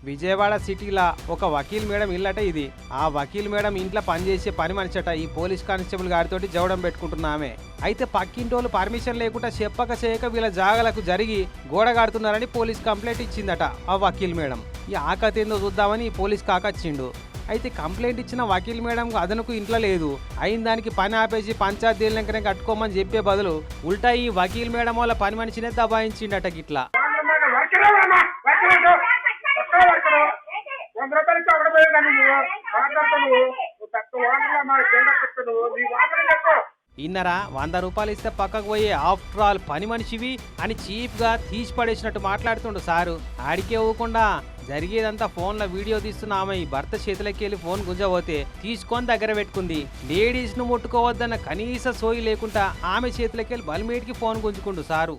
విజయవాడ సిటీలా ఒక వకీల్ మేడం ఇల్లట ఇది. ఆ వకీల్ మేడం ఇంట్లో పనిచేసే పని మనిషట ఈ పోలీస్ కానిస్టేబుల్ గారితో జవడం పెట్టుకుంటున్నామే. అయితే పక్కింటోళ్ళు పర్మిషన్ లేకుండా చెప్పక చేయక వీళ్ళ జాగలకు జరిగి గోడ కడుతున్నారని పోలీస్ కంప్లైంట్ ఇచ్చిందట ఆ వకీల్ మేడం. ఈ ఆకతేందో చూద్దామని ఈ పోలీస్ కాకొచ్చిండు. అయితే కంప్లైంట్ ఇచ్చిన వకీల్ మేడం అదనకు ఇంట్లో లేదు. అయిన దానికి పని ఆపేసి పంచాయతీ లెంకనే కట్టుకోమని చెప్పే బదులు ఉల్టా ఈ వకీల్ మేడం వాళ్ళ పని మనిషినే దబాయించిండట గిట్లా. ఇన్నరా 100 రూపాయలు ఇస్తే పక్కకు పోయే ఆఫ్టర్ ఆల్ పని మనిషివి అని చీప్ గా తీసి పడేసినట్టు మాట్లాడుతుండు సారు. ఆడికే ఇవ్వకుండా జరిగేదంతా ఫోన్లో వీడియో తీస్తున్న ఆమె ఈ భర్త చేతులకి వెళ్ళి ఫోన్ గుంజబోతే తీసుకొని దగ్గర పెట్టుకుంది. లేడీస్ ను ముట్టుకోవద్దన్న కనీస సోయి లేకుండా ఆమె చేతులకి వెళ్ళి బలిమేటికి ఫోన్ గుంజుకుండు సారు.